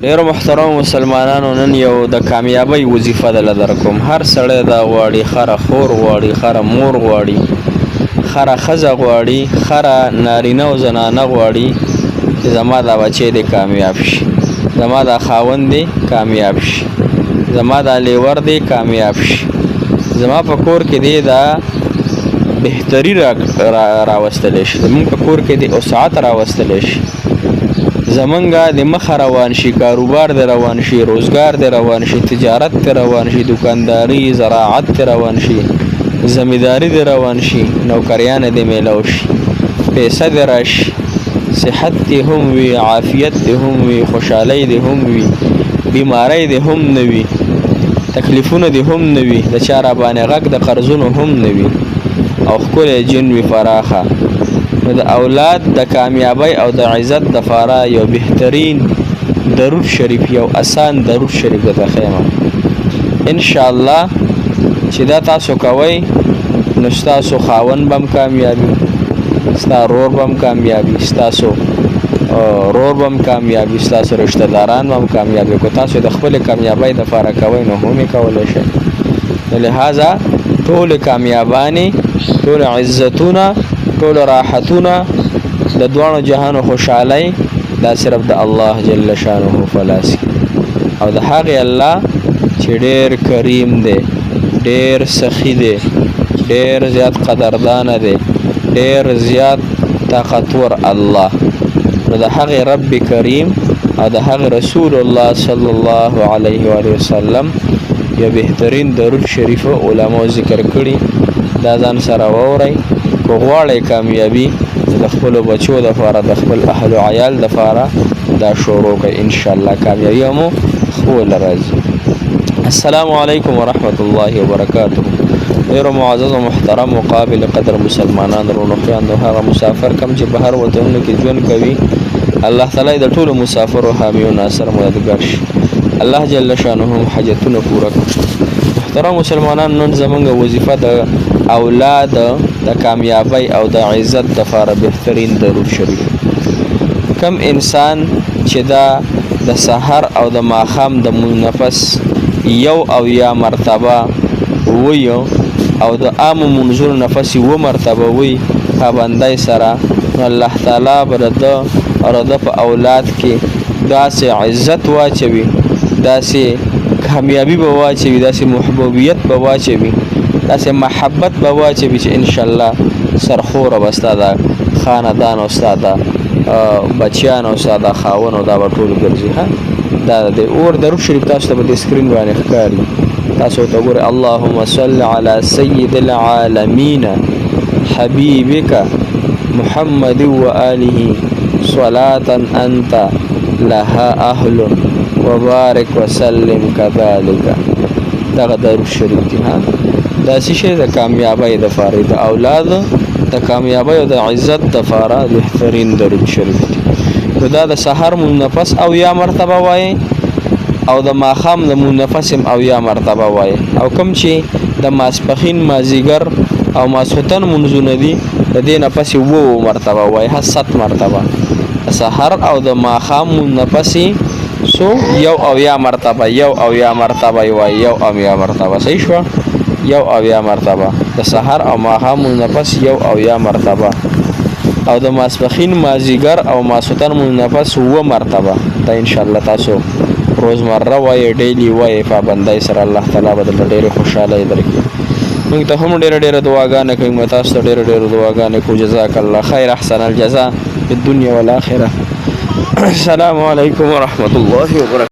ډیرو محترم مسلمانانو، نن یو د کامیابی وظیفه در کوم. هر سړی دا غواړي، خره خور غواړي، خره مور غواړي، خره ښځه غواړي، خره نارینه او زنانه غواړي چې زما دا بچی دی کامیاب شي، زما دا خاوند دی کامیاب شي، زما دا لیور دی کامیاب شي، زما په کور کې دی دا بهتري راوستلی شي، زمونږ په کور کې دی وسعت راوستلی شي، زمونږه د مخه روان شي، کاروبار دی روان شي، روزګار دی روان شي، تجارت دی روان شي، دکانداری زراعت دی روان شي، زمینداری دی روان شي، نوکریان دی میلاو شي، پیسه دی راشي، صحت دی هم وي، عافیت دی هم وي، خوشحالی دی هم وي، بیماری دی هم نه وي، تکلیفونه دی هم نه وي، د چا راباندې غږ د قرضونو هم نه وي، او ښکلی جن وي فراخه. نو د اولاد د کامیابی او د عزت دپاره یو بهترین درود شریف، یو اسان درود شریف درته ښیمه انشاءالله چې دا تاسو کوئ نو ستاسو خاوند به هم کامیابي، ستا رور به هم کامیابي، ستاسو رور به هم کامیابي، ستاسو رشته داران به هم کامیابي. که تاسو د خپلې کامیابۍ دپاره کوئ نو هم یې کولی شئ. نو لهذا ټولې کامیابانې، ټول عزتونه، ټول راحتونه، د دواړو جهانو خوشحالۍ دا صرف د الله جل شانه په لاس کې، او د هغې الله چې ډېر کریم دی، ډېر سخي دی، ډېر زیات قدردانه دی، ډېر زیات طاقتور الله. نو د هغې رب کریم او د هغې رسول الله صلی الله علیه و وسلم یو بهترین درود شریف علماء ذکر کړي، دا ځان سره واورئ. که غواړئ کامیابي د خپلو بچو دپاره، د خپل اهل و عیال دپاره دا شروع کړئ، انشاءالله کامیابي مو خپله راځي. السلام علیکم ورحمت الله وبرکاته. ډېرو معزز و محترم و قابل قدر مسلمانان رونو خویندو، هغه مسافر کم چې په هر وطنونو کې ژوند کوي، الله تعالی د ټولو مسافرو حامی و ناصر مددګار شي. الله جل شانه حاجتونه پوره کړي. محترم مسلمانان، نن زمونږ وظیفه د اولاد د کامیابی او د عزت دپاره بهترین درود شریف. کم انسان چې دا د سحر او د ماښام د منفس یو او یا مرتبه وي او د عامو منظور نفس یو مرتبه وي پابندۍ سره، نو الله تعالی به د او د په اولاد کې داسې عزت واچوي، داسې کامیابی به واچوي، داسې محبوبیت به واچوي، داسې محبت به واچوي چې انشاءالله سرخوره به ستا د خاندان او ستا د بچیان او ستا د خاون او دا به ټول ګرځي. دا د اور درود شریف تاسو ته به د سکرین باندې ښکاري، تاسو ته ګورئ. اللهم صل علی سید العالمین حبیبک محمد و آله صلاة انت لها اهل وبارک وسلم کذالک. دغه درود شریف دی. داسې شی د کامیابۍ دپاره، د اولاد د کامیابۍ او د عزت دپاره بهترین درود شریف دی. نو دا د سحر منفس او یا مرتبه وایي، او د ماښام د منفس هم او یا مرتبه وایي، او کوم چې د ماسپښین، مازدیګر او ماسخوتن منځونه دي د دې نه پسې 7 مرتبه وایي، 7 مرتبه. د سحر او د ماښام منفس سو یو او یا مرتبه، یو او یا مرتبه وایي، یو او یا مرتبه. صحیح شوه؟ یو او یا مرتبه د سحر او ماښام منفس یو او یا مرتبه، او د ماسپښین، مازدیګر او ماسخوتن منفس 7 مرتبه. دا انشاءالله تاسو روزمره وایي، ډیلی وایي پابندۍ سره، الله تعالی به درته ډېرې خوشحالۍ درکړي. موږ ته هم ډېره ډېره دعاګانې کوي، موږ تاسو ته ډېره ډېره دعاګانې کوو. جزاک الله خیر، احسن الجزاء فی الدنیا والآخرة. السلام علیکم ورحمت الله وبرکاته.